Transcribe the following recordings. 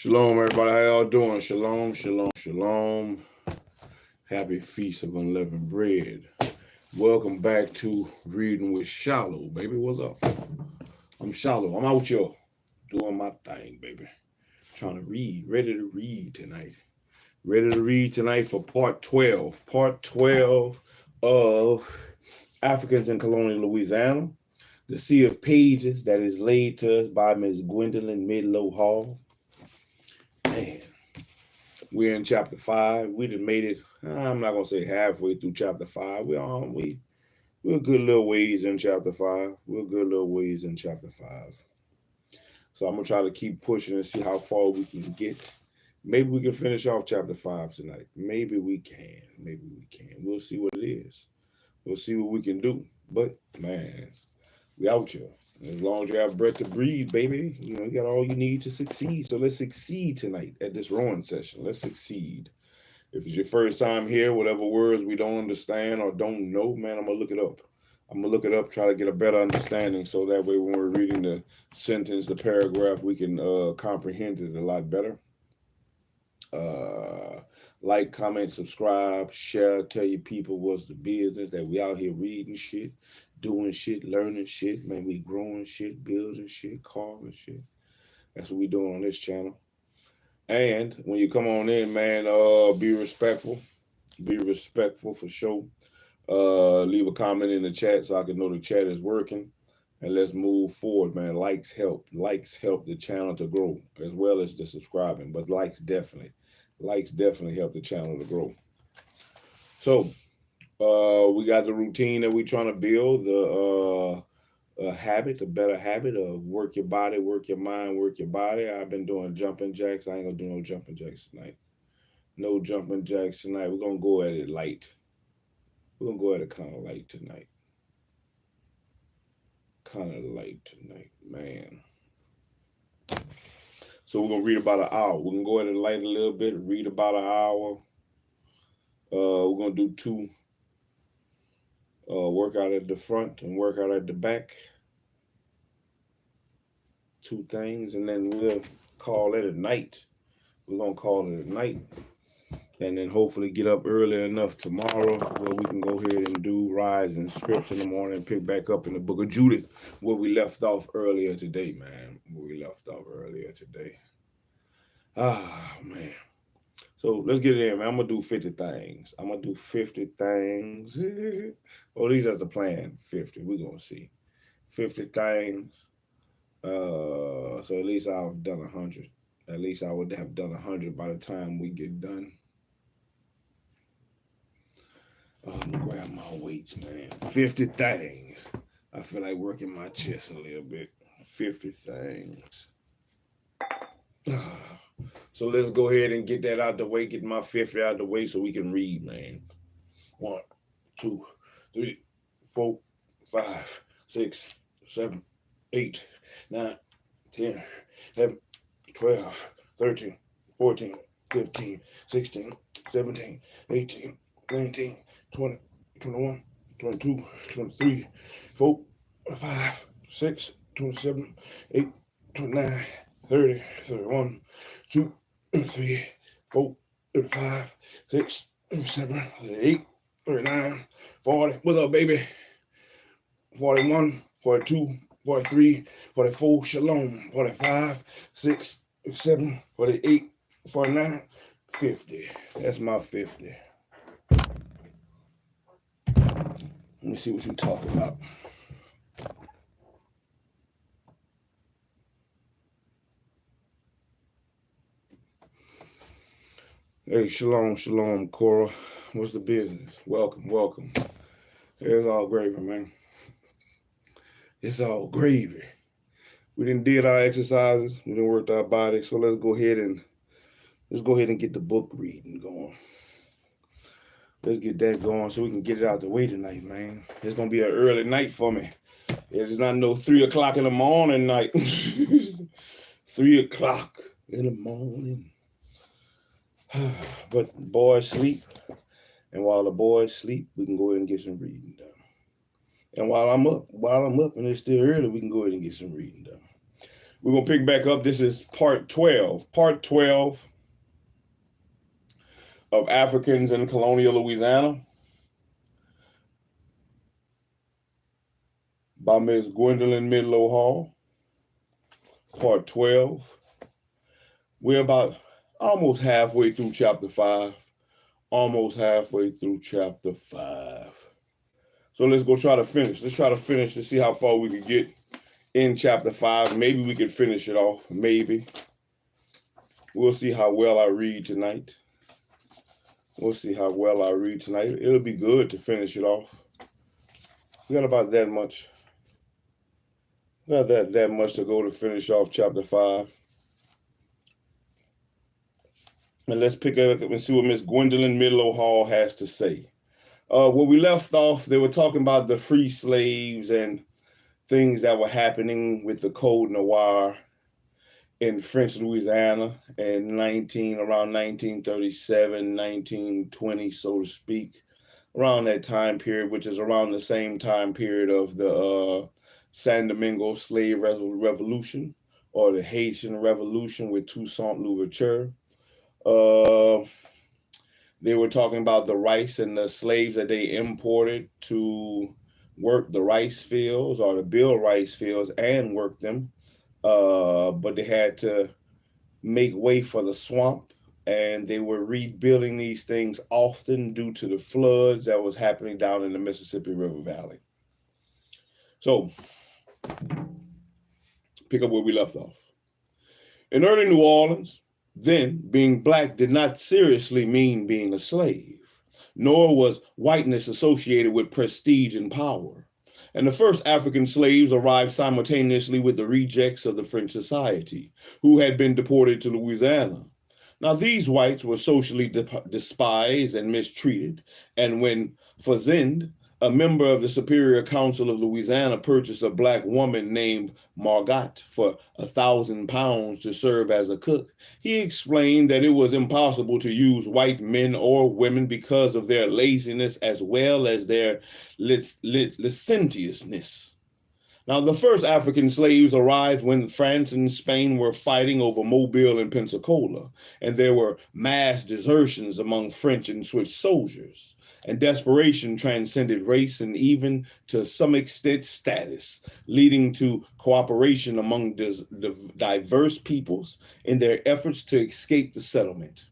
Shalom, everybody. How y'all doing? Shalom, shalom, shalom. Happy Feast of Unleavened Bread. Welcome back to Reading with SHILO, baby. What's up? I'm SHILO. I'm out here doing my thing, baby. Trying to read. Ready to read tonight. Ready to read tonight for part 12. Part 12 of Africans in Colonial Louisiana. The Sea of Pages that is laid to us by Miss GWENDOLYN MIDLO Hall. Man, we're in chapter 5. We done made it. I'm not gonna say halfway through chapter 5. We're a good little ways in chapter 5. We're a good little ways in chapter 5. So I'm gonna try to keep pushing and see how far we can get. Maybe we can finish off chapter 5 tonight. Maybe we can. Maybe we can. We'll see what it is. We'll see what we can do. But man, we out here. As long as you have breath to breathe, baby, you got all you need to succeed. So let's succeed tonight at this rowing session. Let's succeed. If it's your first time here, whatever words we don't understand or don't know, man, I'm going to look it up. I'm going to look it up, try to get a better understanding so that way when we're reading the sentence, the paragraph, we can comprehend it a lot better. Like, comment, subscribe, share, tell your people what's the business, that we out here reading shit, doing shit, learning shit, man, we growing shit, building shit, carving shit. That's what we doing on this channel. And when you come on in, man, be respectful. Be respectful for sure. Leave a comment in the chat so I can know the chat is working. And let's move forward, man. Likes help. Likes help the channel to grow, as well as the subscribing. But likes definitely help the channel to grow. So we got the routine that we're trying to build, a habit, a better habit of work your body, work your mind, work your body. I've been doing jumping jacks. I ain't gonna do no jumping jacks tonight. No jumping jacks tonight. We're gonna go at it light. We're gonna go at it kind of light tonight. Kind of light tonight, man. So we're gonna read about an hour. We're gonna go at it light a little bit, read about an hour. We're gonna do 2 workout at the front and workout at the back. 2 things, and then we'll call it a night. We're gonna call it a night, and then hopefully get up early enough tomorrow where we can go ahead and do rise and scripts in the morning and pick back up in the book of Judith where we left off earlier today, man. Ah, man. So let's get it in, man. I'm gonna do 50 things. I'm gonna do 50 things. Well, at least that's the plan. 50. We're gonna see. 50 things. So at least I've done 100. At least I would have done 100 by the time we get done. I'm gonna grab my weights, man. 50 things. I feel like working my chest a little bit. 50 things. So let's go ahead and get that out the way, get my 50 out the way so we can read, man. 1, 2, 3, 4, 5, 6, 7, 8, 9, 10, 11, 12, 13, 14, 15, 16, 17, 18, 19, 20, 21, 22, 23, 4, 5, 6, 27, 8, 29, 30, 31, 2, 3, 4, 5, 6, 7, 8, 39, 40. What's up, baby? 41, 42, 43, 44, shalom, 45, 6, 7, 48, 49, 50. That's my 50. Let me see what you talk about. Hey, shalom, shalom, Cora. What's the business? Welcome, welcome. It's all gravy, man. It's all gravy. We done did our exercises. We done worked our body. So let's go ahead and get the book reading going. Let's get that going so we can get it out the way tonight, man. It's gonna be an early night for me. It is not no 3 o'clock in the morning night. 3 o'clock in the morning. But boys sleep, and while the boys sleep, we can go ahead and get some reading done. And while I'm up and it's still early, we can go ahead and get some reading done. We're going to pick back up. This is part 12. Part 12 of Africans in Colonial Louisiana by Ms. GWENDOLYN MIDLO Hall. Part 12. We're about almost halfway through chapter 5. Almost halfway through chapter 5. So let's go try to finish. Let's try to finish to see how far we can get in chapter 5. Maybe we can finish it off. Maybe. We'll see how well I read tonight. We'll see how well I read tonight. It'll be good to finish it off. We got about that much. We got that much to go to finish off chapter 5. And let's pick up and see what Miss GWENDOLYN MIDLO Hall has to say. Where we left off, they were talking about the free slaves and things that were happening with the Code Noir in French Louisiana in around 1937, 1920, so to speak, around that time period, which is around the same time period of the San Domingo Slave Revolution, or the Haitian Revolution with Toussaint Louverture. They were talking about the rice and the slaves that they imported to work the rice fields or to build rice fields and work them. But they had to make way for the swamp, and they were rebuilding these things often due to the floods that was happening down in the Mississippi River Valley. So, pick up where we left off. In early New Orleans, then, being black did not seriously mean being a slave, nor was whiteness associated with prestige and power. And the first African slaves arrived simultaneously with the rejects of the French society, who had been deported to Louisiana. Now, these whites were socially despised and mistreated, and when Fazend, a member of the Superior Council of Louisiana, purchased a black woman named Margot for £1,000 to serve as a cook, he explained that it was impossible to use white men or women because of their laziness as well as their licentiousness. Now, the first African slaves arrived when France and Spain were fighting over Mobile and Pensacola, and there were mass desertions among French and Swiss soldiers. And desperation transcended race and even to some extent status, leading to cooperation among diverse peoples in their efforts to escape the settlement.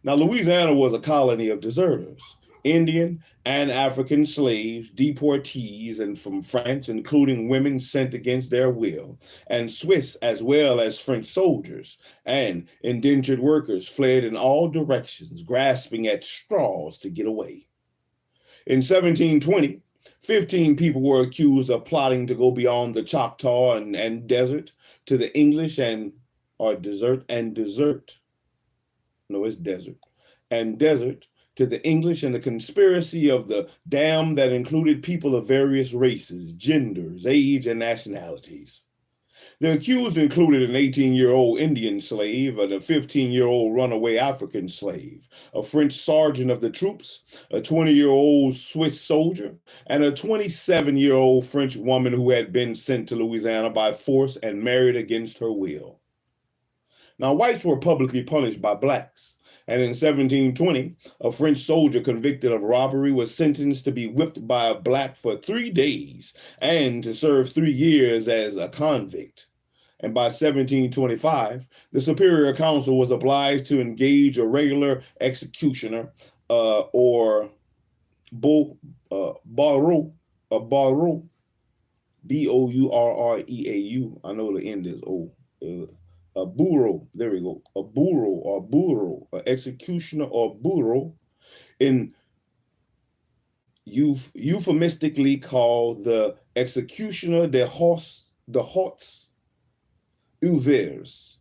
Now, Louisiana was a colony of deserters, Indian and African slaves, deportees, and from France, including women sent against their will, and Swiss as well as French soldiers, and indentured workers fled in all directions, grasping at straws to get away. In 1720, 15 people were accused of plotting to go beyond the Choctaw and desert to the English and desert to the English, and the conspiracy of the dam that included people of various races, genders, age, and nationalities. The accused included an 18-year-old Indian slave and a 15-year-old runaway African slave, a French sergeant of the troops, a 20-year-old Swiss soldier, and a 27-year-old French woman who had been sent to Louisiana by force and married against her will. Now, whites were publicly punished by blacks. And in 1720, a French soldier convicted of robbery was sentenced to be whipped by a black for 3 days and to serve 3 years as a convict. And by 1725, the Superior Council was obliged to engage a regular executioner or barreau, B-O-U-R-R-E-A-U. I know the end is O. A bureau, there we go, a bureau, an executioner or bureau, in euphemistically called the executioner des hautes ouvriers.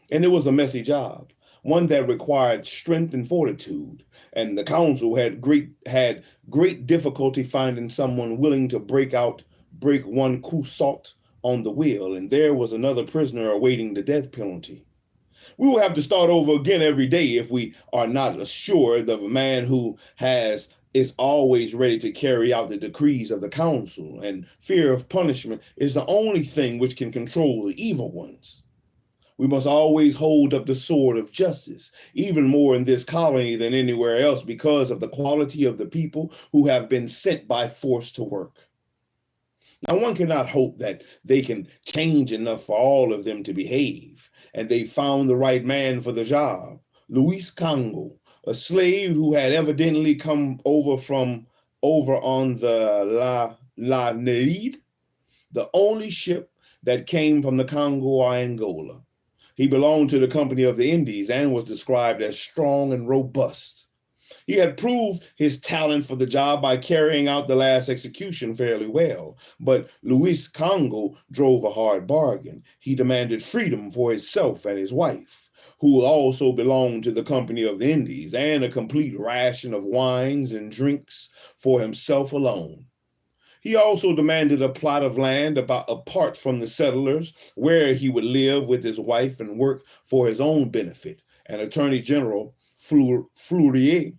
And it was a messy job, one that required strength and fortitude, and the council had great difficulty finding someone willing to break one coup salt on the wheel, and there was another prisoner awaiting the death penalty. We will have to start over again every day if we are not assured of a man who has is always ready to carry out the decrees of the council, and fear of punishment is the only thing which can control the evil ones. We must always hold up the sword of justice, even more in this colony than anywhere else, because of the quality of the people who have been sent by force to work. Now, one cannot hope that they can change enough for all of them to behave, and they found the right man for the job. Luis Congo, a slave who had evidently come over on the La Nereid, the only ship that came from the Congo or Angola. He belonged to the Company of the Indies and was described as strong and robust. He had proved his talent for the job by carrying out the last execution fairly well, but Luis Congo drove a hard bargain. He demanded freedom for himself and his wife, who also belonged to the Company of the Indies, and a complete ration of wines and drinks for himself alone. He also demanded a plot of land apart from the settlers, where he would live with his wife and work for his own benefit. And Attorney General Fleurieu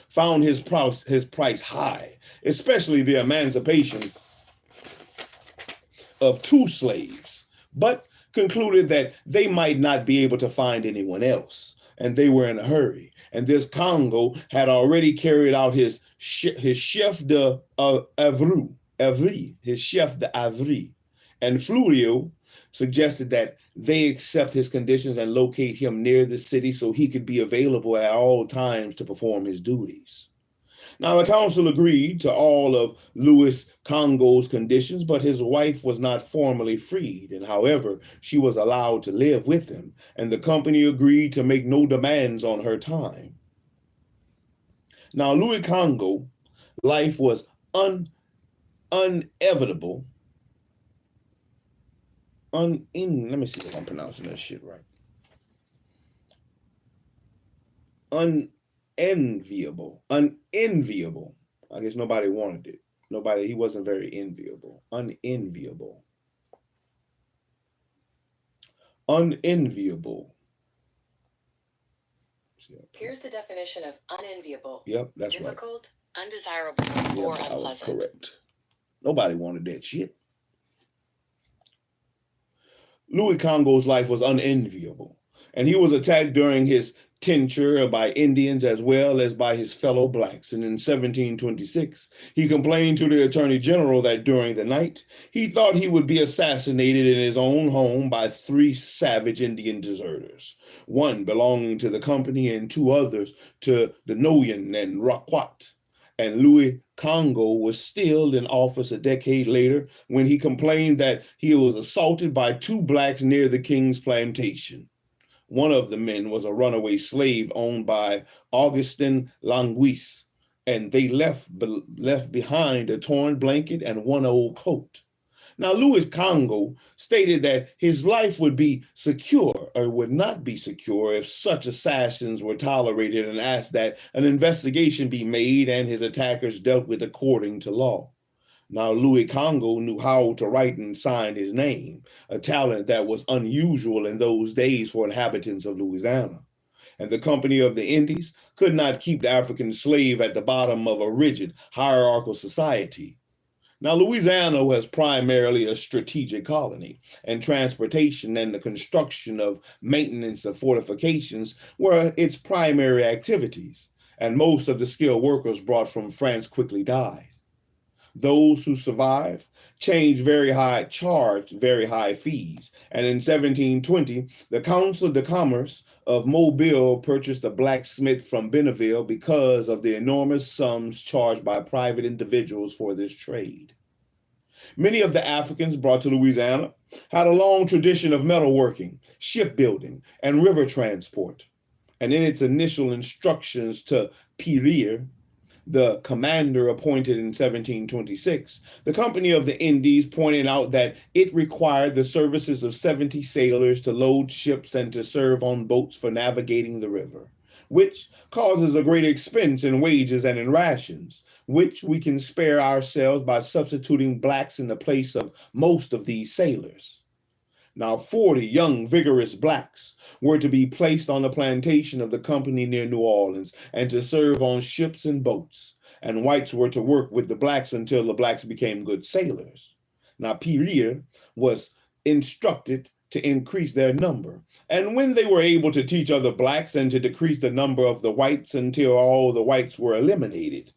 found his price high, especially the emancipation of 2 slaves, but concluded that they might not be able to find anyone else, and they were in a hurry. And this Congo had already carried out his chef d'Avry, and Fleurieu suggested that they accept his conditions and locate him near the city so he could be available at all times to perform his duties. Now, the council agreed to all of Louis Congo's conditions, but his wife was not formally freed, and however, she was allowed to live with him, and the company agreed to make no demands on her time. Now, Louis Congo's life was inevitable. Let me see if I'm pronouncing that shit right. Unenviable. I guess nobody wanted it. He wasn't very enviable. Unenviable. Here's the definition of unenviable. Yep, that's difficult, right. Undesirable, yep, or unpleasant. I was correct. Nobody wanted that shit. Louis Congo's life was unenviable, and he was attacked during his tenure by Indians as well as by his fellow blacks. And in 1726, he complained to the Attorney General that during the night, he thought he would be assassinated in his own home by 3 savage Indian deserters, one belonging to the company and 2 others to the Noyan and Raquat. And Louis Congo was still in office a decade later when he complained that he was assaulted by 2 blacks near the King's plantation. One of the men was a runaway slave owned by Augustin Languis, and they left behind a torn blanket and 1 old coat. Now, Louis Congo stated that his life would be secure or would not be secure if such assassins were tolerated, and asked that an investigation be made and his attackers dealt with according to law. Now, Louis Congo knew how to write and sign his name, a talent that was unusual in those days for inhabitants of Louisiana. And the Company of the Indies could not keep the African slave at the bottom of a rigid hierarchical society. Now, Louisiana was primarily a strategic colony, and transportation and the construction of maintenance of fortifications were its primary activities, and most of the skilled workers brought from France quickly died. Those who survived charged very high fees, and in 1720, the Council de Commerce of Mobile purchased a blacksmith from Benneville because of the enormous sums charged by private individuals for this trade. Many of the Africans brought to Louisiana had a long tradition of metalworking, shipbuilding, and river transport. And in its initial instructions to Pierre, the commander appointed in 1726, the Company of the Indies pointed out that it required the services of 70 sailors to load ships and to serve on boats for navigating the river, which causes a great expense in wages and in rations, which we can spare ourselves by substituting blacks in the place of most of these sailors. Now 40 young, vigorous blacks were to be placed on the plantation of the company near New Orleans and to serve on ships and boats. And whites were to work with the blacks until the blacks became good sailors. Now Pierre was instructed to increase their number. And when they were able to teach other blacks and to decrease the number of the whites until all the whites were eliminated.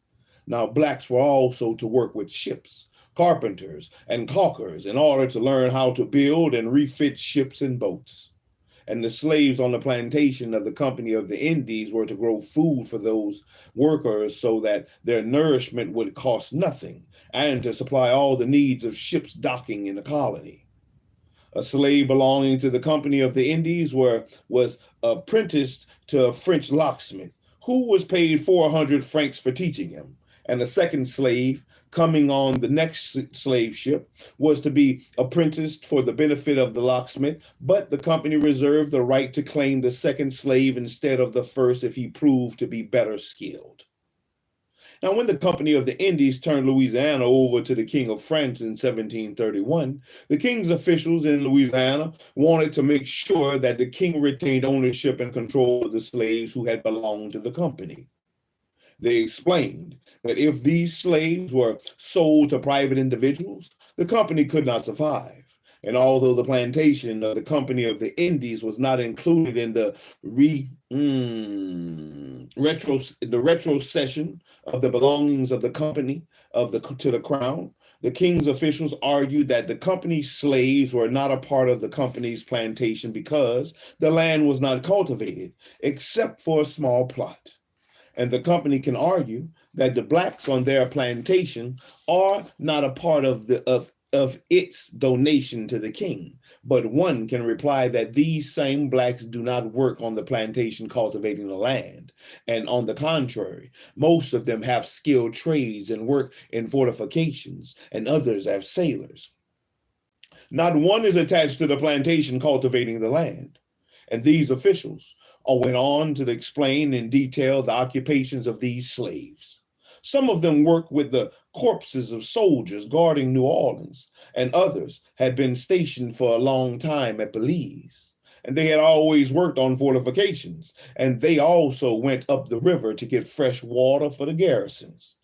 Now blacks were also to work with ships, carpenters, and caulkers in order to learn how to build and refit ships and boats. And the slaves on the plantation of the Company of the Indies were to grow food for those workers so that their nourishment would cost nothing, and to supply all the needs of ships docking in the colony. A slave belonging to the Company of the Indies was apprenticed to a French locksmith, who was paid 400 francs for teaching him. And a second slave coming on the next slave ship was to be apprenticed for the benefit of the locksmith, but the company reserved the right to claim the second slave instead of the first if he proved to be better skilled. Now, when the Company of the Indies turned Louisiana over to the King of France in 1731, the king's officials in Louisiana wanted to make sure that the king retained ownership and control of the slaves who had belonged to the company. They explained that if these slaves were sold to private individuals, the company could not survive. And although the plantation of the Company of the Indies was not included in the retrocession of the belongings of the company to the crown, the king's officials argued that the company's slaves were not a part of the company's plantation because the land was not cultivated except for a small plot. And the company can argue that the blacks on their plantation are not a part of its donation to the king. But one can reply that these same blacks do not work on the plantation cultivating the land. And on the contrary, most of them have skilled trades and work in fortifications, and others as sailors. Not one is attached to the plantation cultivating the land. And these officials went on to explain in detail the occupations of these slaves. Some of them worked with the corpses of soldiers guarding New Orleans, and others had been stationed for a long time at Belize. And they had always worked on fortifications, and they also went up the river to get fresh water for the garrisons.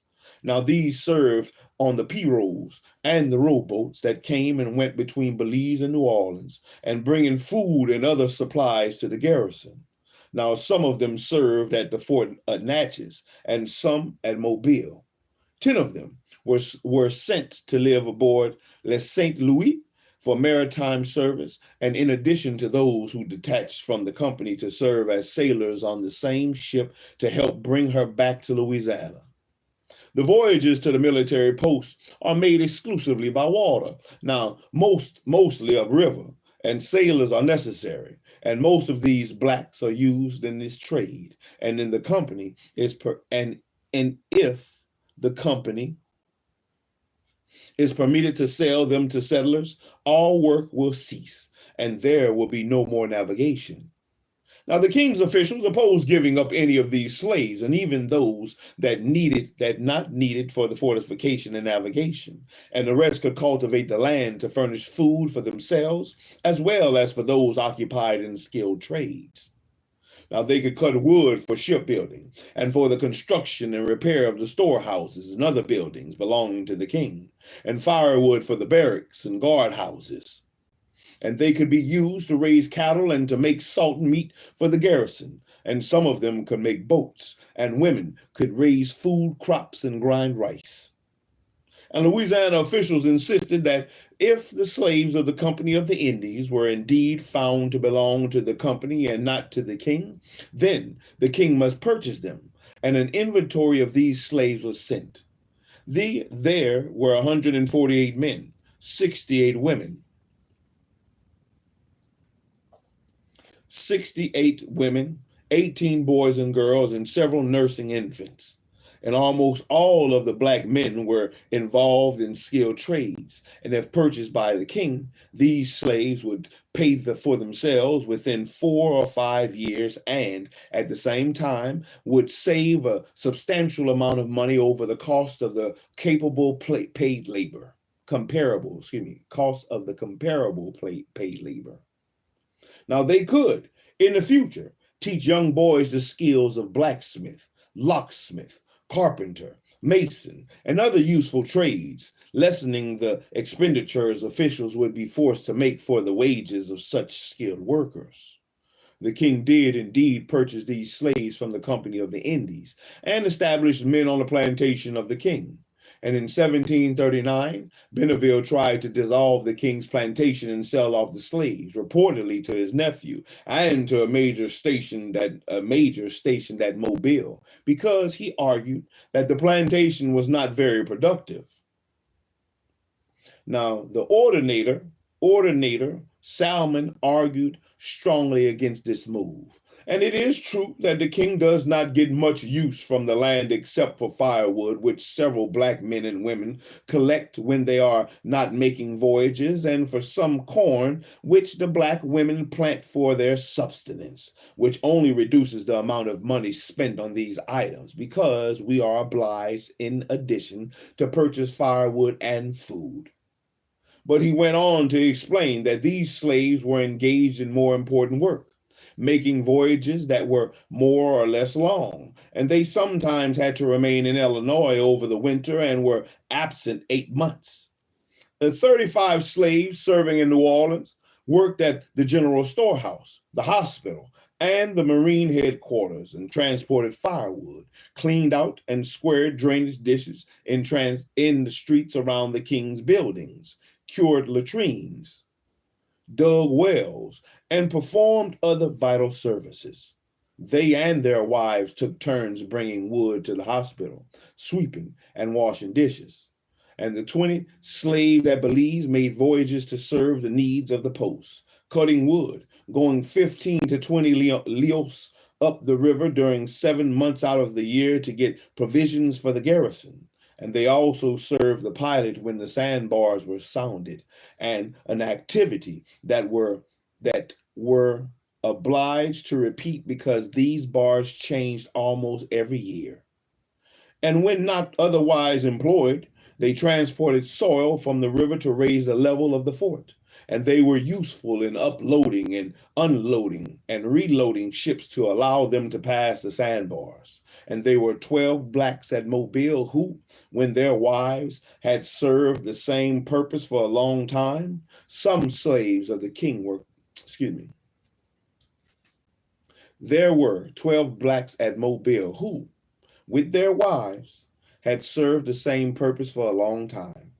Now these served on the pirogues and the rowboats that came and went between Belize and New Orleans, and bringing food and other supplies to the garrison. Now, some of them served at the Fort Natchez and some at Mobile. 10 of them were sent to live aboard Le St. Louis for maritime service, and in addition to those who detached from the company to serve as sailors on the same ship to help bring her back to Louisiana. The voyages to the military posts are made exclusively by water. Now, mostly up river, and sailors are necessary. And most of these blacks are used in this trade. And in the company and if the company is permitted to sell them to settlers, all work will cease, and there will be no more navigation. Now the king's officials opposed giving up any of these slaves, and even those that not needed for the fortification and navigation, and the rest could cultivate the land to furnish food for themselves, as well as for those occupied in skilled trades. Now they could cut wood for shipbuilding, and for the construction and repair of the storehouses and other buildings belonging to the king, and firewood for the barracks and guardhouses. And they could be used to raise cattle and to make salt meat for the garrison. And some of them could make boats, and women could raise food crops and grind rice. And Louisiana officials insisted that if the slaves of the Company of the Indies were indeed found to belong to the company and not to the king, then the king must purchase them, and an inventory of these slaves was sent. There were 148 men, 68 women, 68 women, 18 boys and girls, and several nursing infants. And almost all of the black men were involved in skilled trades. And if purchased by the king, these slaves would pay for themselves within 4 or 5 years, and at the same time would save a substantial amount of money over the cost of the capable paid labor. cost of the comparable paid labor. Now they could, in the future, teach young boys the skills of blacksmith, locksmith, carpenter, mason, and other useful trades, lessening the expenditures officials would be forced to make for the wages of such skilled workers. The king did indeed purchase these slaves from the Company of the Indies and established men on the plantation of the king. And in 1739, Benneville tried to dissolve the king's plantation and sell off the slaves, reportedly to his nephew and to a major station at Mobile, because he argued that the plantation was not very productive. Now, the ordinator Salmon argued strongly against this move. And it is true that the king does not get much use from the land except for firewood, which several black men and women collect when they are not making voyages, and for some corn, which the black women plant for their subsistence, which only reduces the amount of money spent on these items, because we are obliged, in addition, to purchase firewood and food. But he went on to explain that these slaves were engaged in more important work, making voyages that were more or less long, and they sometimes had to remain in Illinois over the winter and were absent 8 months. The 35 slaves serving in New Orleans worked at the general storehouse, the hospital, and the Marine headquarters, and transported firewood, cleaned out and squared drainage dishes in the streets around the king's buildings, cured latrines, dug wells, and performed other vital services. They and their wives took turns bringing wood to the hospital, sweeping and washing dishes. And the 20 slaves at Belize made voyages to serve the needs of the post, cutting wood, going 15 to 20 lios up the river during 7 months out of the year to get provisions for the garrison. And they also served the pilot when the sandbars were sounded, and an activity that were obliged to repeat because these bars changed almost every year. And when not otherwise employed, they transported soil from the river to raise the level of the fort. And they were useful in uploading and unloading and reloading ships to allow them to pass the sandbars. And there were 12 blacks at Mobile who, when their wives had served the same purpose for a long time, some slaves of the king there were 12 blacks at Mobile who, with their wives, had served the same purpose for a long time.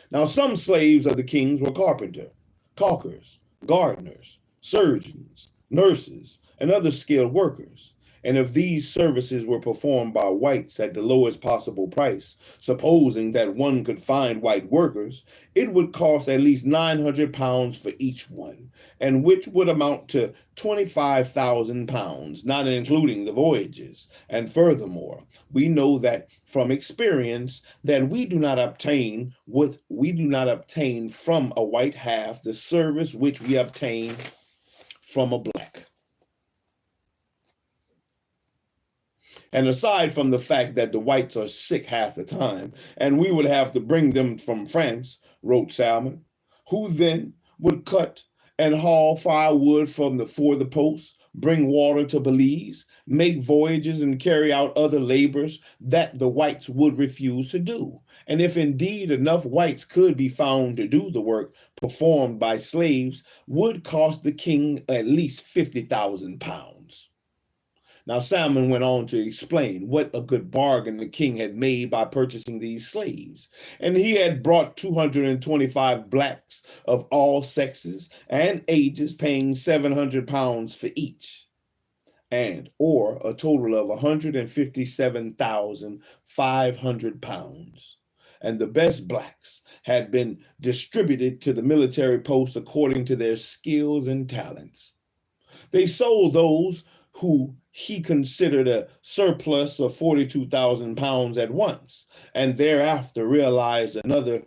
Now some slaves of the kings were caulkers, gardeners, surgeons, nurses, and other skilled workers. And if these services were performed by whites at the lowest possible price, supposing that one could find white workers, it would cost at least 900 pounds for each one, and which would amount to 25,000 pounds, not including the voyages. And furthermore, we know that from experience that we do not obtain from a white half the service which we obtain from a black. And aside from the fact that the whites are sick half the time, and we would have to bring them from France, wrote Salmon, who then would cut and haul firewood for the post, bring water to Belize, make voyages, and carry out other labors that the whites would refuse to do. And if indeed enough whites could be found to do the work performed by slaves, would cost the king at least 50,000 pounds. Now Salmon went on to explain what a good bargain the king had made by purchasing these slaves. And he had brought 225 blacks of all sexes and ages, paying 700 pounds for each, or a total of 157,500 pounds. And the best blacks had been distributed to the military posts according to their skills and talents. They sold those who he considered a surplus of 42,000 pounds at once, and thereafter realized another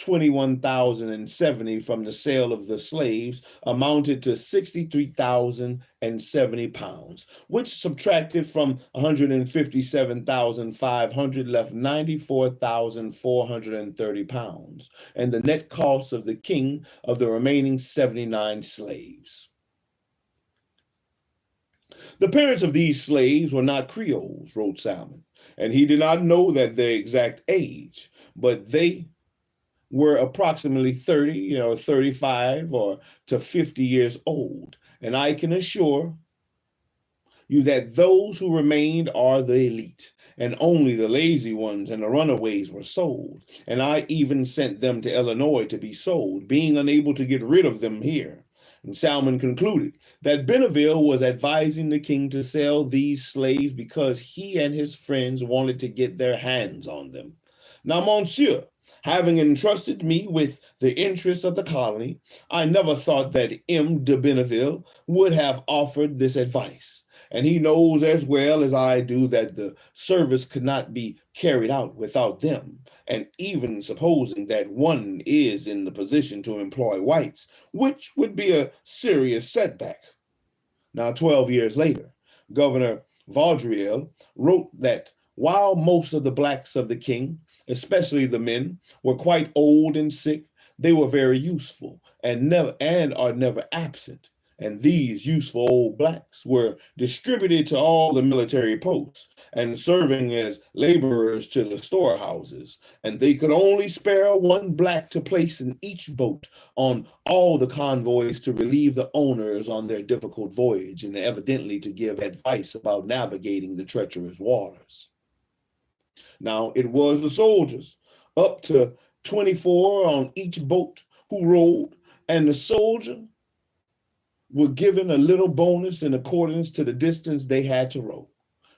21,070 from the sale of the slaves amounted to 63,070 pounds, which subtracted from 157,500 left 94,430 pounds, and the net cost of the king of the remaining 79 slaves. The parents of these slaves were not Creoles, wrote Salmon, and he did not know that their exact age, but they were approximately 30, 35 or to 50 years old. And I can assure you that those who remained are the elite, and only the lazy ones and the runaways were sold. And I even sent them to Illinois to be sold, being unable to get rid of them here. And Salmon concluded that Benneville was advising the king to sell these slaves because he and his friends wanted to get their hands on them. Now, Monsieur, having entrusted me with the interest of the colony, I never thought that M. de Benneville would have offered this advice. And he knows as well as I do that the service could not be carried out without them. And even supposing that one is in the position to employ whites, which would be a serious setback. Now, 12 years later, Governor Vaudreuil wrote that while most of the blacks of the king, especially the men, were quite old and sick, they were very useful and are never absent. And these useful old blacks were distributed to all the military posts and serving as laborers to the storehouses. And they could only spare one black to place in each boat on all the convoys to relieve the owners on their difficult voyage and evidently to give advice about navigating the treacherous waters. Now, it was the soldiers, up to 24 on each boat, who rowed, and the soldier were given a little bonus in accordance to the distance they had to row.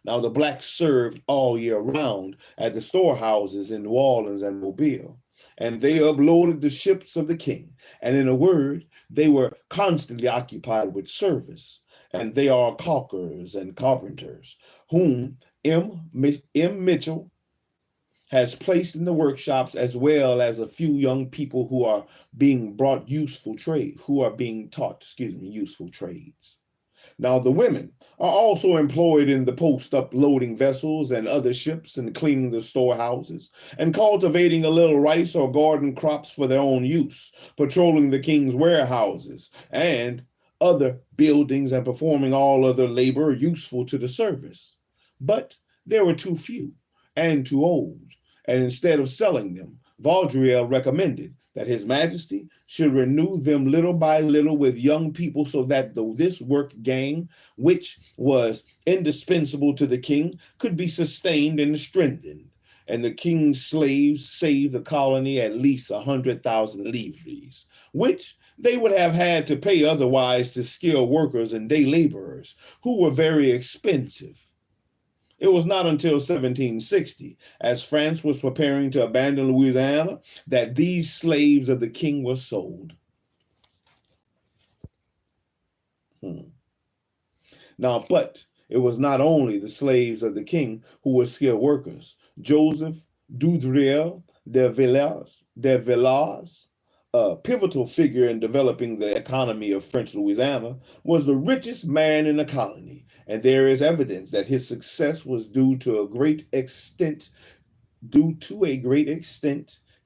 Now, the blacks served all year round at the storehouses in New Orleans and Mobile, and they uploaded the ships of the king. And in a word, they were constantly occupied with service. And they are caulkers and carpenters, whom M. Mitchell has placed in the workshops, as well as a few young people who are being taught useful trades. Now, the women are also employed in the post uploading vessels and other ships and cleaning the storehouses and cultivating a little rice or garden crops for their own use, patrolling the king's warehouses and other buildings and performing all other labor useful to the service. But there were too few and too old. And instead of selling them, Vaudreuil recommended that His Majesty should renew them little by little with young people so that this work gang, which was indispensable to the king, could be sustained and strengthened. And the king's slaves saved the colony at least 100,000 livres, which they would have had to pay otherwise to skilled workers and day laborers, who were very expensive. It was not until 1760, as France was preparing to abandon Louisiana, that these slaves of the king were sold. Now, but it was not only the slaves of the king who were skilled workers. Joseph Doudrel de Villars, a pivotal figure in developing the economy of French Louisiana, was the richest man in the colony. And there is evidence that his success was due to a great extent to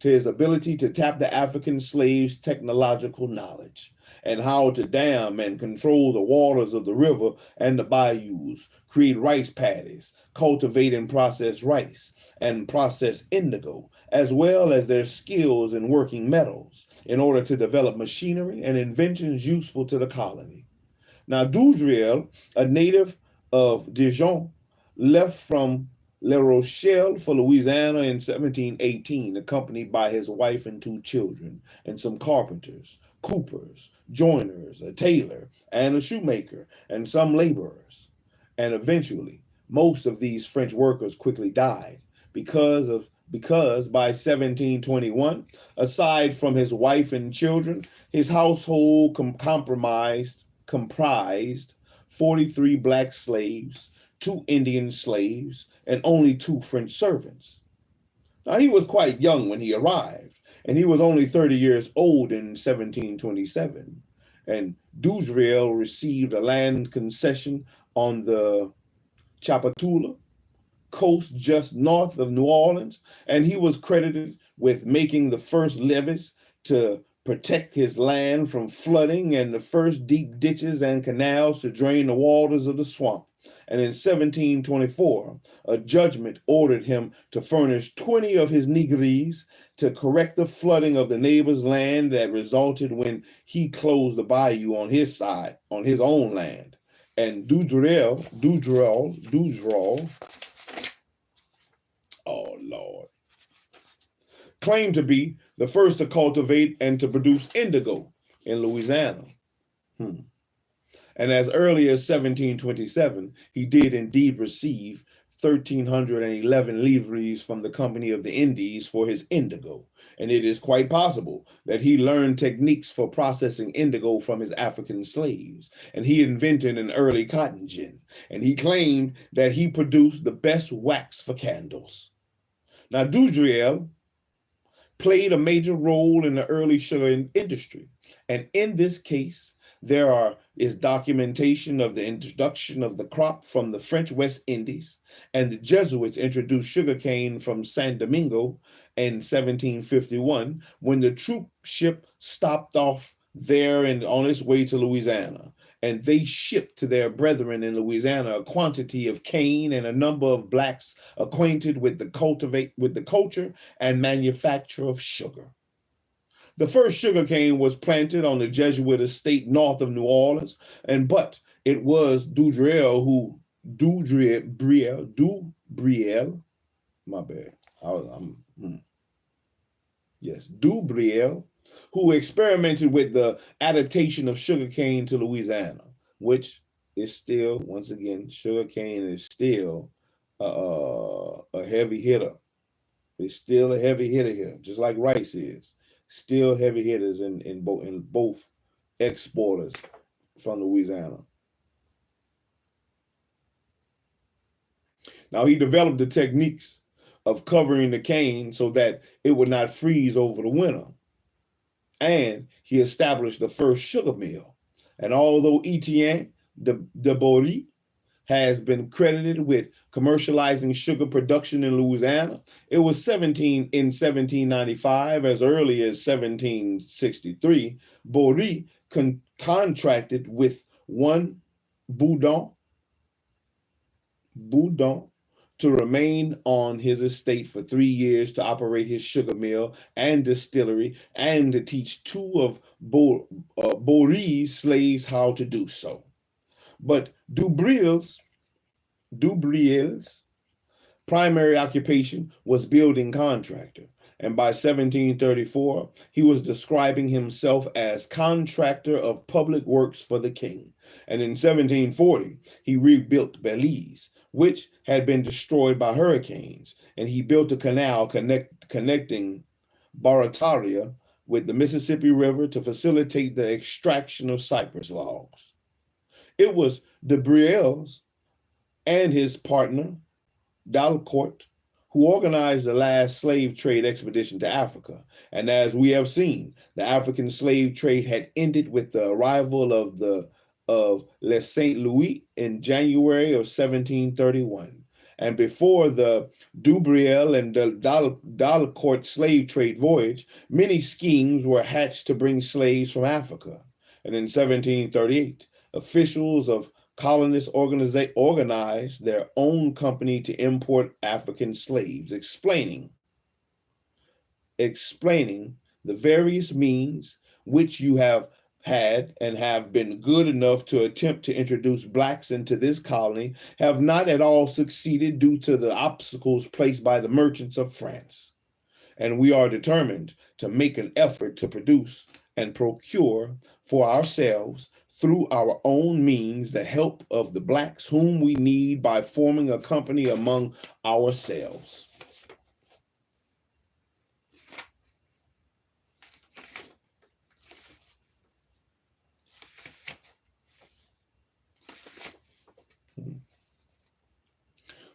his ability to tap the African slaves' technological knowledge and how to dam and control the waters of the river and the bayous, create rice paddies, cultivate and process rice, and process indigo, as well as their skills in working metals in order to develop machinery and inventions useful to the colony. Now, Doudrel, a native of Dijon, left from La Rochelle for Louisiana in 1718, accompanied by his wife and 2 children, and some carpenters, coopers, joiners, a tailor, and a shoemaker, and some laborers. And eventually, most of these French workers quickly died because by 1721, aside from his wife and children, his household comprised 43 black slaves, 2 Indian slaves, and only 2 French servants. Now, he was quite young when he arrived, and he was only 30 years old in 1727. And Doudrel received a land concession on the Chapatula coast just north of New Orleans, and he was credited with making the first levees to protect his land from flooding and the first deep ditches and canals to drain the waters of the swamp. And in 1724, a judgment ordered him to furnish 20 of his negroes to correct the flooding of the neighbor's land that resulted when he closed the bayou on his side, on his own land. And Doudrel, oh Lord, claimed to be the first to cultivate and to produce indigo in Louisiana. And as early as 1727, he did indeed receive 1,311 livres from the Company of the Indies for his indigo. And it is quite possible that he learned techniques for processing indigo from his African slaves. And he invented an early cotton gin. And he claimed that he produced the best wax for candles. Now, Doudrel played a major role in the early sugar industry. And in this case, there is documentation of the introduction of the crop from the French West Indies, and the Jesuits introduced sugarcane from San Domingo in 1751 when the troop ship stopped off there and on its way to Louisiana. And they shipped to their brethren in Louisiana a quantity of cane and a number of blacks acquainted with the culture and manufacture of sugar. The first sugarcane was planted on the Jesuit estate north of New Orleans, but it was Doudrel, my bad. Doudrel, who experimented with the adaptation of sugarcane to Louisiana, which is still, once again, sugarcane is still a heavy hitter. It's still a heavy hitter here, just like rice is. Still heavy hitters in both exporters from Louisiana. Now, he developed the techniques of covering the cane so that it would not freeze over the winter. And he established the first sugar mill. And although Etienne de Bory has been credited with commercializing sugar production in Louisiana, it was in 1795, as early as 1763, Bory contracted with one Boudon to remain on his estate for 3 years to operate his sugar mill and distillery and to teach two of Bory's slaves how to do so. But Doudrel's primary occupation was building contractor. And by 1734, he was describing himself as contractor of public works for the king. And in 1740, he rebuilt Belize, which had been destroyed by hurricanes. And he built a canal connecting Barataria with the Mississippi River to facilitate the extraction of cypress logs. It was Doudrel and his partner, Dalcourt, who organized the last slave trade expedition to Africa. And as we have seen, the African slave trade had ended with the arrival of Le Saint Louis in January of 1731. And before the Doudrel and Dalcourt slave trade voyage, many schemes were hatched to bring slaves from Africa. And in 1738, officials of colonists organized their own company to import African slaves, explaining the various means which you have had and have been good enough to attempt to introduce blacks into this colony have not at all succeeded due to the obstacles placed by the merchants of France. And we are determined to make an effort to produce and procure for ourselves through our own means the help of the blacks whom we need by forming a company among ourselves.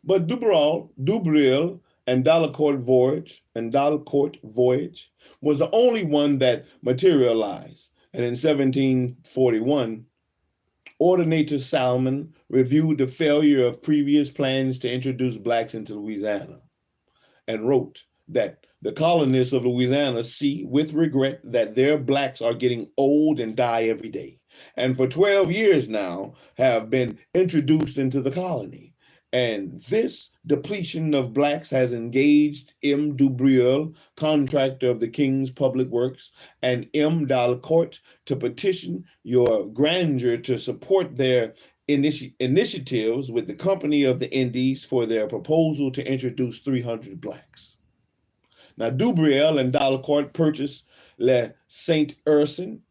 But Doudrel and Delacorte voyage was the only one that materialized. And in 1741, Ordinator Salmon reviewed the failure of previous plans to introduce blacks into Louisiana and wrote that the colonists of Louisiana see with regret that their blacks are getting old and die every day, and for 12 years now have been introduced into the colony. And this depletion of blacks has engaged M. Dubriel, contractor of the King's Public Works, and M. Delacorte to petition your grandeur to support their initiatives with the Company of the Indies for their proposal to introduce 300 blacks. Now, Dubriel and Delacorte purchased Le Saint Ursin,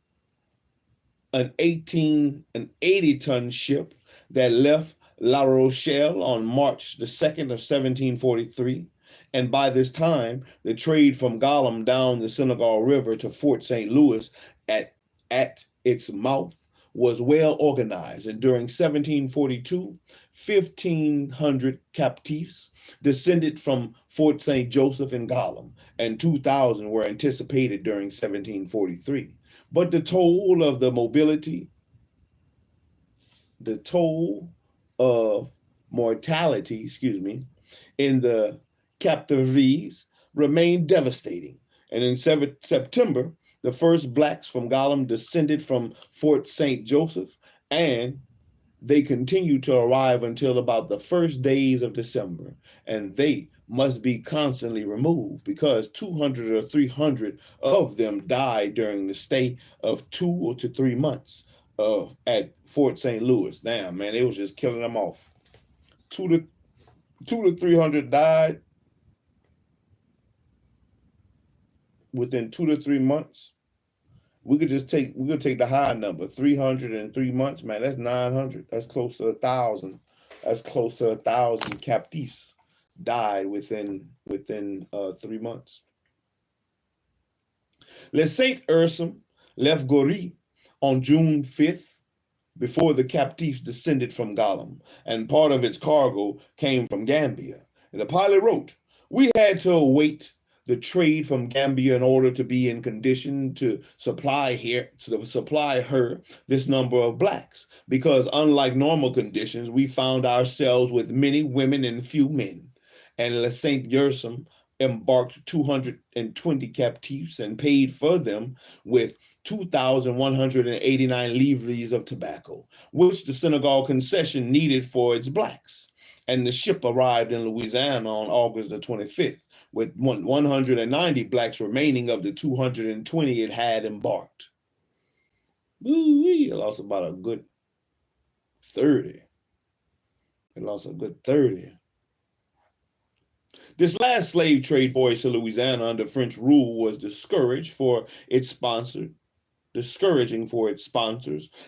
an 80-ton ship that left La Rochelle on March the 2nd of 1743. And by this time, the trade from Gollum down the Senegal River to Fort St. Louis at its mouth was well organized, and during 1742, 1,500 captives descended from Fort St. Joseph in Gollum, and 2,000 were anticipated during 1743. But the toll of mortality, in the captiveries remained devastating. And in September, the first blacks from Gollum descended from Fort St. Joseph, and they continued to arrive until about the first days of December. And they must be constantly removed because 200 or 300 of them died during the stay of 2 to 3 months at Fort St. Louis. Damn, man, it was just killing them off. 2 to 300 died within 2 to 3 months. We could take the high number, 300 in 3 months, man. That's 900. That's close to 1,000. That's close to 1,000 captives died within 3 months. Le Saint Ursin left Gorée on June 5th before the captives descended from Gollum, and part of its cargo came from Gambia. And the pilot wrote, "We had to await the trade from Gambia in order to be in condition to supply her this number of blacks, because unlike normal conditions, we found ourselves with many women and few men." And Le Saint Ursin embarked 220 captives and paid for them with 2,189 livres of tobacco, which the Senegal concession needed for its blacks. And the ship arrived in Louisiana on August the 25th, with 190 blacks remaining of the 220 it had embarked. It lost about a good 30. It lost a good 30. This last slave trade voyage to Louisiana under French rule was discouraging for its sponsors,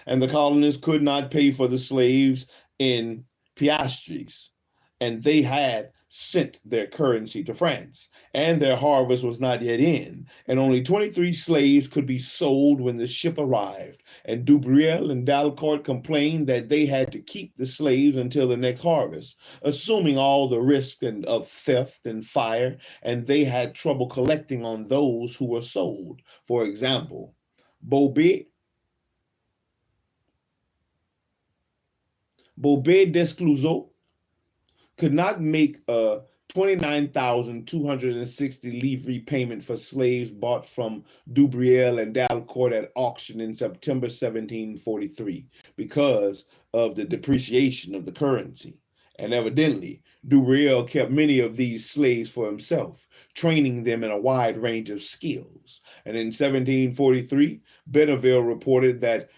and the colonists could not pay for the slaves in piastres, and they had sent their currency to France, and their harvest was not yet in, and only 23 slaves could be sold when the ship arrived. And Dubriel and Delacorte complained that they had to keep the slaves until the next harvest, assuming all the risk of theft and fire, and they had trouble collecting on those who were sold. For example, Bobet Descloseaux could not make a 29,260 livre payment for slaves bought from Dubriel and Delacorte at auction in September 1743 because of the depreciation of the currency. And evidently, Dubriel kept many of these slaves for himself, training them in a wide range of skills. And in 1743, Benneville reported that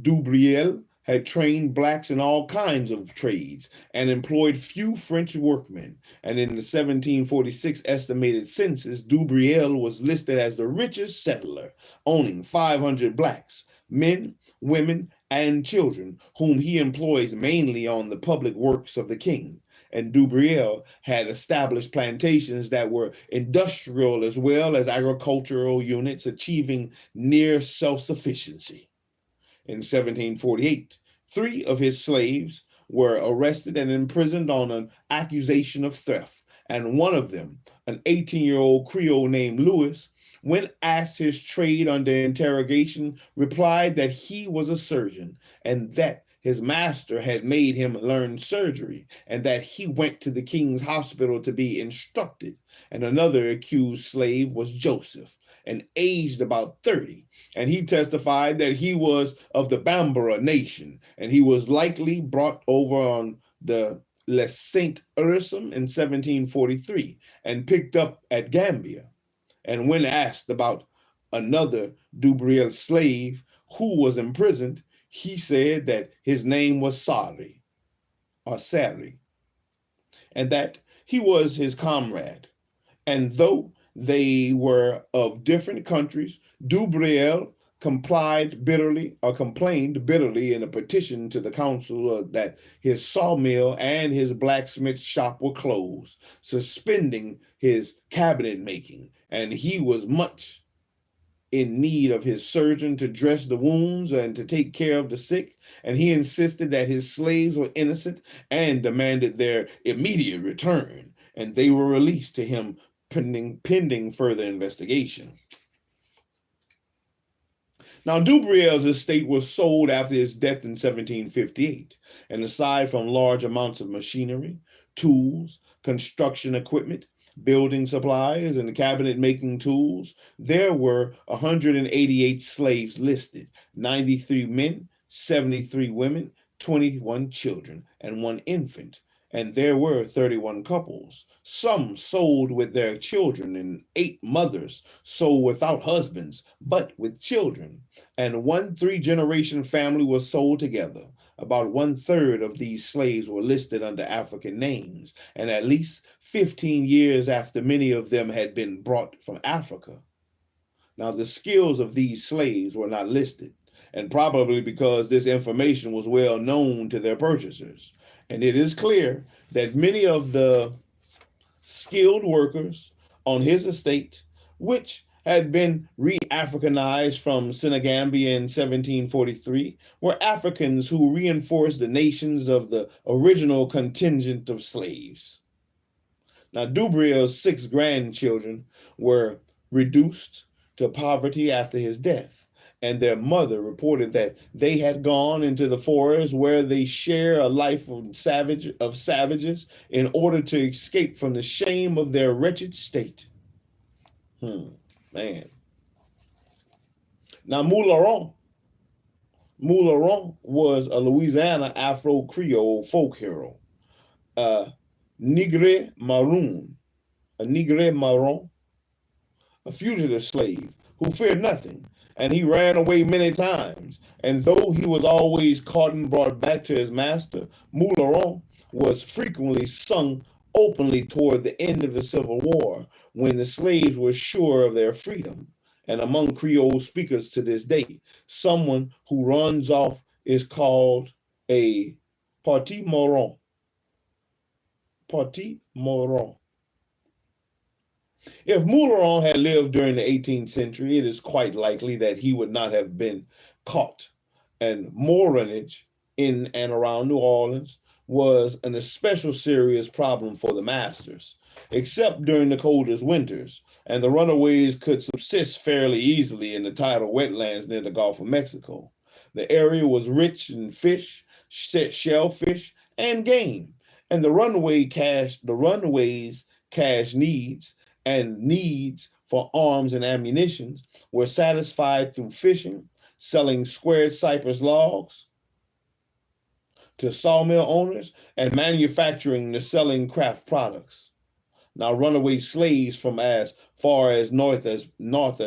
Dubriel had trained blacks in all kinds of trades and employed few French workmen. And in the 1746 estimated census, Dubriel was listed as the richest settler, owning 500 blacks, men, women, and children, whom he employs mainly on the public works of the king. And Dubriel had established plantations that were industrial as well as agricultural units, achieving near self-sufficiency. In 1748, 3 of his slaves were arrested and imprisoned on an accusation of theft, And one of them, an 18-year-old Creole named Louis, when asked his trade under interrogation, replied that he was a surgeon and that his master had made him learn surgery and that he went to the king's hospital to be instructed. And another accused slave was Joseph, and aged about 30, and he testified that he was of the Bambara nation, and he was likely brought over on the Le Saint Ursum in 1743 and picked up at Gambia. And when asked about another Dubriel slave who was imprisoned, he said that his name was Sari, or Sari, and that he was his comrade. And though they were of different countries, Dubriel complained bitterly in a petition to the council that his sawmill and his blacksmith shop were closed, suspending his cabinet making, and he was much in need of his surgeon to dress the wounds and to take care of the sick, and he insisted that his slaves were innocent and demanded their immediate return, and they were released to him pending further investigation. Now, Dubriel's estate was sold after his death in 1758, and aside from large amounts of machinery, tools, construction equipment, building supplies, and cabinet-making tools, there were 188 slaves listed, 93 men, 73 women, 21 children, and 1 infant. And there were 31 couples. Some sold with their children, and 8 mothers sold without husbands, but with children. And 1 3-generation family was sold together. About 1/3 of these slaves were listed under African names, and at least 15 years after many of them had been brought from Africa. Now, the skills of these slaves were not listed, and probably because this information was well known to their purchasers. And it is clear that many of the skilled workers on his estate, which had been re-Africanized from Senegambia in 1743, were Africans who reinforced the nations of the original contingent of slaves. Now, Dubriel's 6 grandchildren were reduced to poverty after his death, and their mother reported that they had gone into the forest where they share a life of savages in order to escape from the shame of their wretched state. Man. Now, Moularon was a Louisiana Afro-Creole folk hero, a Nigre Marron, a fugitive slave who feared nothing, and he ran away many times. And though he was always caught and brought back to his master, Moularon was frequently sung openly toward the end of the Civil War, when the slaves were sure of their freedom. And among Creole speakers to this day, someone who runs off is called a petit moron. Petit moron. If Moularon had lived during the 18th century, it is quite likely that he would not have been caught. And moronage in and around New Orleans was an especially serious problem for the masters, except during the coldest winters, and the runaways could subsist fairly easily in the tidal wetlands near the Gulf of Mexico. The area was rich in fish, shellfish, and game, and the runaways' cash needs and needs for arms and ammunition were satisfied through fishing, selling squared cypress logs to sawmill owners, and manufacturing the selling craft products. Now, runaway slaves from as far as north as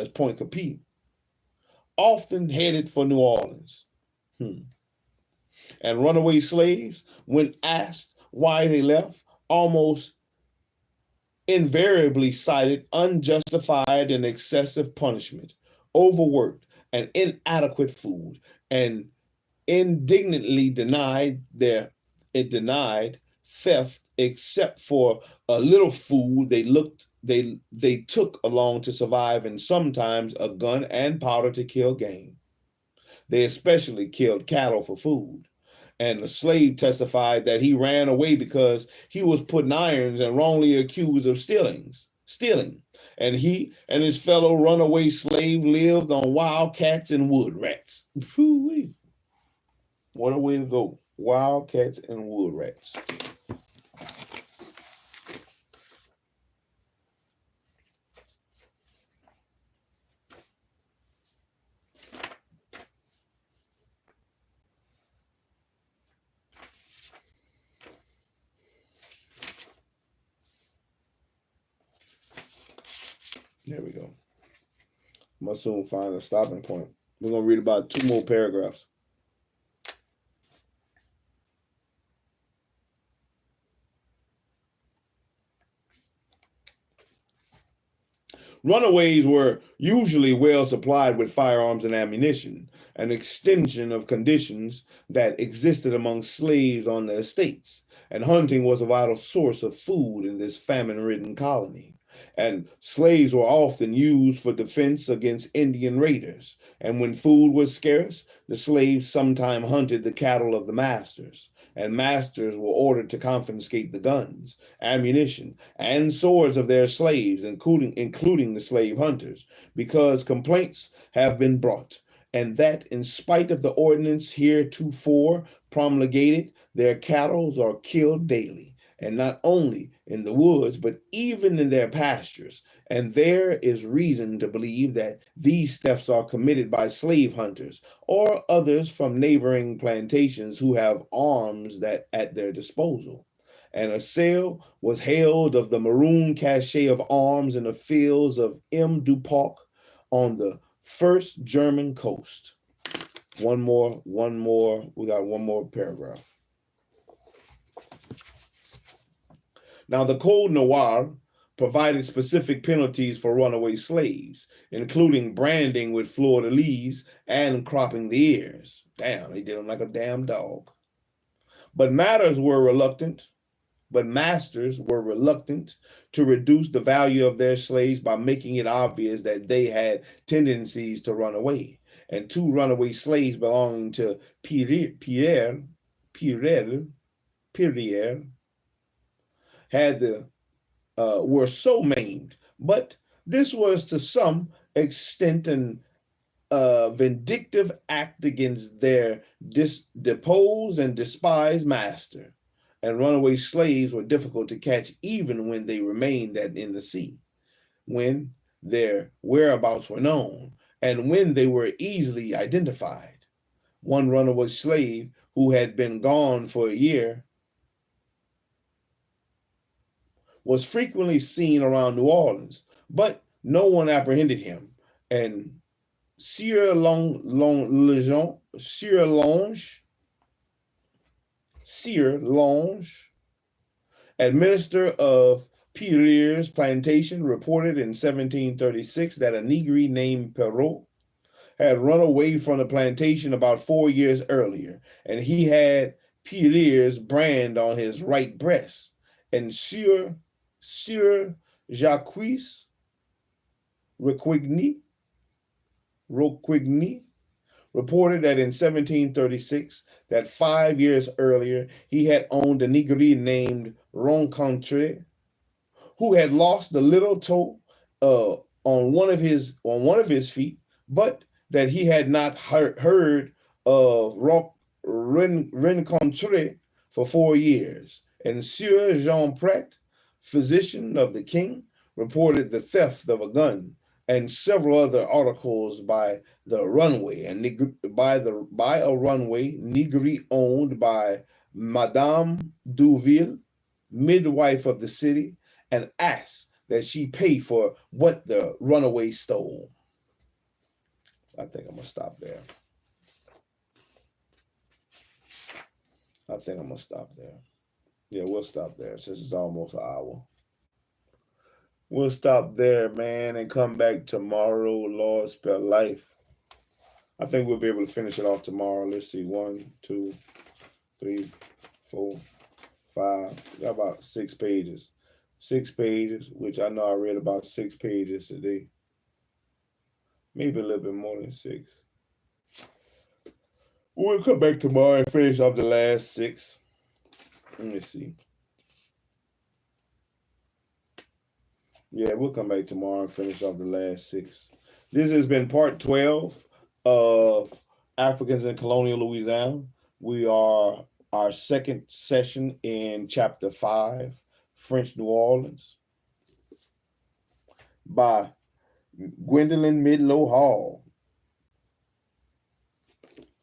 Point Capit often headed for New Orleans. And runaway slaves, when asked why they left, almost invariably cited unjustified and excessive punishment, overworked, and inadequate food, and indignantly denied theft, except for a little food they took along to survive, and sometimes a gun and powder to kill game. They especially killed cattle for food, And the slave testified that he ran away because he was put in irons and wrongly accused of stealing. And he and his fellow runaway slave lived on wildcats and wood rats. Whew-wee. What a way to go. Wildcats and wood rats. There we go. Must soon find a stopping point. We're going to read about 2 more paragraphs. Runaways were usually well supplied with firearms and ammunition, an extension of conditions that existed among slaves on the estates, and hunting was a vital source of food in this famine-ridden colony. And slaves were often used for defense against Indian raiders, and when food was scarce, the slaves sometimes hunted the cattle of the masters, and masters were ordered to confiscate the guns, ammunition, and swords of their slaves, including the slave hunters, because complaints have been brought, and that in spite of the ordinance heretofore promulgated, their cattle are killed daily, and not only in the woods, but even in their pastures. And there is reason to believe that these thefts are committed by slave hunters or others from neighboring plantations who have arms that at their disposal. And a sale was held of the maroon cachet of arms in the fields of M. Dupac on the first German coast. One more. We got one more paragraph. Now, the Code Noir provided specific penalties for runaway slaves, including branding with fleur-de-lis and cropping the ears. Damn, they did them like a damn dog. But masters were reluctant to reduce the value of their slaves by making it obvious that they had tendencies to run away. And 2 runaway slaves belonging to Pierre were so maimed, but this was to some extent an vindictive act against their deposed and despised master. And runaway slaves were difficult to catch even when they remained in the sea, when their whereabouts were known, and when they were easily identified. One runaway slave who had been gone for a year was frequently seen around New Orleans, but no one apprehended him. And Sieur Lange, administrator of Pierre's plantation, reported in 1736 that a Negre named Perrault had run away from the plantation about 4 years earlier, and he had Pierre's brand on his right breast. And Sieur Jacques Roquigny reported that in 1736, that 5 years earlier, he had owned a Negre named Rencontre, who had lost the little toe on one of his feet, but that he had not heard of Rencontre for 4 years. And Sieur Jean Prat, physician of the king, reported the theft of a gun and several other articles by the runway by a runway Negre owned by Madame Duville, midwife of the city, and asked that she pay for what the runaway stole. I think I'm gonna stop there. Yeah, we'll stop there since it's almost an hour. We'll stop there, man, and come back tomorrow. Lord, spare life. I think we'll be able to finish it off tomorrow. Let's see, 1, 2, 3, 4, 5. We got about 6 pages. 6 pages, which I know I read about 6 pages today. Maybe a little bit more than 6. We'll come back tomorrow and finish off the last 6. Let me see. Yeah, we'll come back tomorrow and finish off the last 6. This has been part 12 of Africans in Colonial Louisiana. We are our second session in chapter 5, French New Orleans, by GWENDOLYN MIDLO Hall.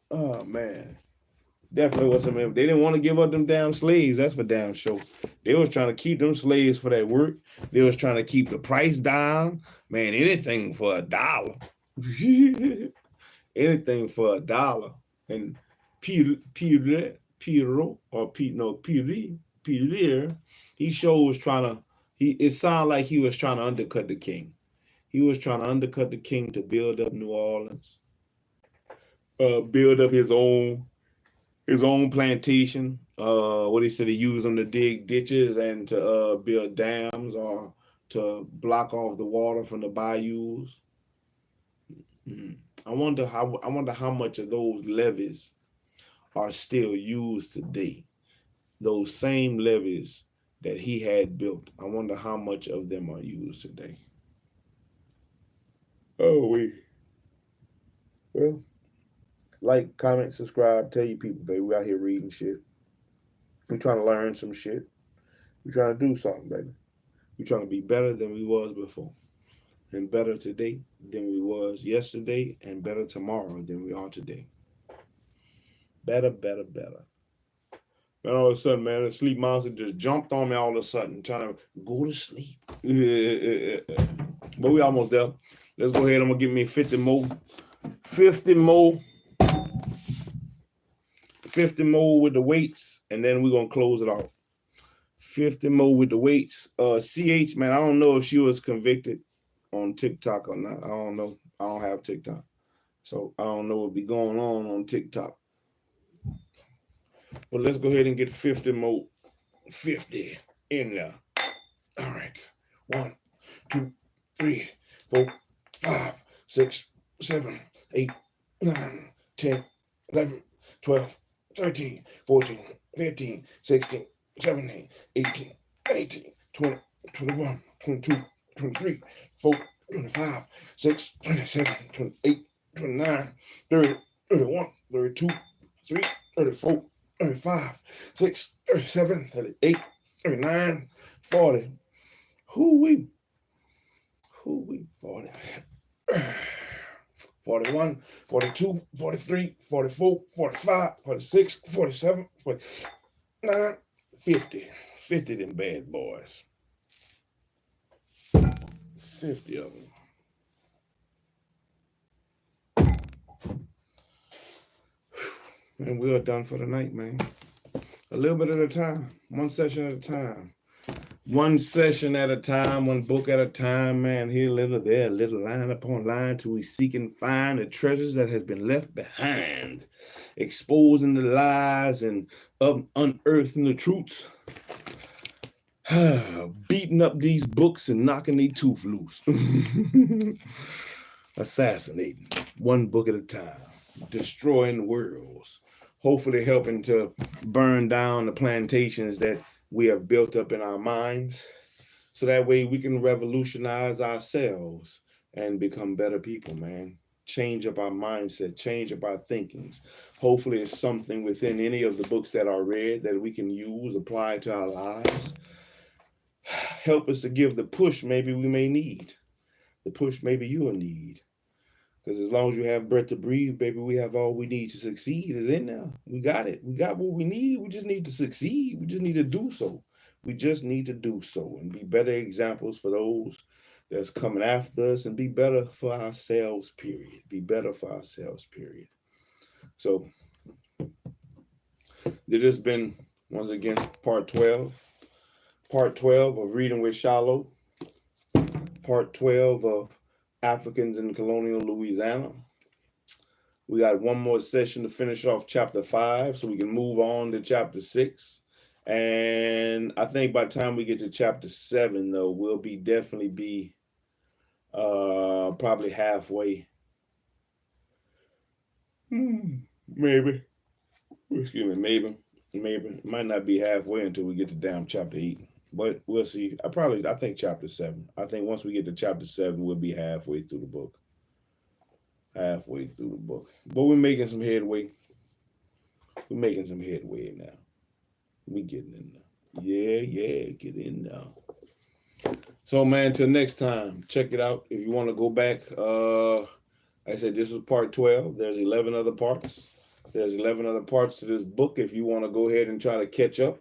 Oh, man. Definitely was some. They didn't want to give up them damn slaves. That's for damn sure. They was trying to keep them slaves for that work. They was trying to keep the price down. Man, anything for $1. Anything for $1. And Pierre, he sure was trying to. It sounded like he was trying to undercut the king. He was trying to undercut the king to build up New Orleans, build up his own plantation. What he said, he used them to dig ditches and to build dams or to block off the water from the bayous. I wonder how much of those levees are still used today. Those same levees that he had built. I wonder how much of them are used today. Oh, well, like, comment, subscribe, tell your people, baby. We out here reading shit. We trying to learn some shit. We trying to do something, baby. We trying to be better than we was before, and better today than we was yesterday, and better tomorrow than we are today. Better. Then all of a sudden, man, the sleep monster just jumped on me all of a sudden, trying to go to sleep. But we almost there. Let's go ahead. I'm gonna give me 50 more. 50 more. 50 more with the weights, and then we're gonna close it off. 50 more with the weights. CH, man, I don't know if she was convicted on TikTok or not. I don't know. I don't have TikTok, so I don't know what be going on TikTok. But let's go ahead and get 50 more. 50 in there. All right. 1, 2, 3, 4, 5, 6, 7, 8, 9, 10, 11, 12, 13, 14, 15, 16, 17, 18, 19, 20, 21, 22, 23, 24, 25, 6, 27, 28, 29, 30, 31, 32, 33, 34, 35, 6, 37, 38, 39, 40. Who-wee. 40. 41, 42, 43, 44, 45, 46, 47, 49, 50. 50 them bad boys. 50 of them. And we are done for the night, man. A little bit at a time. One session at a time. One session at a time, one book at a time, man. Here a little, there a little, line upon line, till we seek and find the treasures that has been left behind, exposing the lies and unearthing the truths, beating up these books and knocking their tooth loose, assassinating one book at a time, destroying worlds, hopefully helping to burn down the plantations that we have built up in our minds, so that way we can revolutionize ourselves and become better people, man. Change up our mindset, change up our thinkings. Hopefully it's something within any of the books that are read that we can use, apply to our lives. Help us to give the push maybe we may need. The push maybe you'll need. Because as long as you have breath to breathe, baby, we have all we need to succeed is in there. We got it. We got what we need. We just need to succeed. We just need to do so. We just need to do so and be better examples for those that's coming after us, and be better for ourselves, period. Be better for ourselves, period. So this has been, once again, part 12. Part 12 of Reading with SHILO. Part 12 of Africans in Colonial Louisiana. We got one more session to finish off chapter 5, so we can move on to chapter 6. And I think by the time we get to chapter 7, though, we'll definitely be probably halfway. Maybe. Excuse me, maybe. It might not be halfway until we get to damn chapter 8. But we'll see. I think chapter 7. I think once we get to chapter 7, we'll be halfway through the book. Halfway through the book. But we're making some headway. We're making some headway now. We getting in there. Yeah, get in now. So, man, till next time, check it out. If you want to go back, like I said, this was part 12. There's 11 other parts. There's 11 other parts to this book. If you want to go ahead and try to catch up,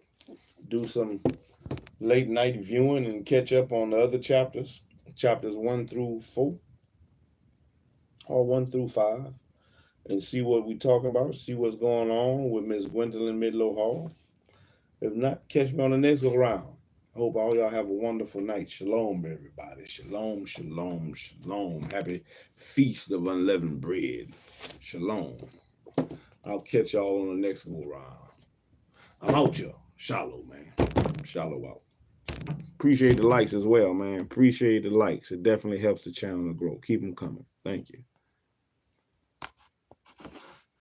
do some late night viewing and catch up on the other chapters, chapters 1 through 4 or 1 through 5, and see what we're talking about, see what's going on with Miss Gwendolyn MIDLO Hall. If not, catch me on the next go round. I hope all y'all have a wonderful night. Shalom, everybody. Shalom, shalom, shalom. Happy feast of unleavened bread. Shalom. I'll catch y'all on the next go round. I'm out, y'all. Shalom, man. Shalom out. Appreciate the likes as well, man. Appreciate the likes. It definitely helps the channel to grow. Keep them coming. Thank you.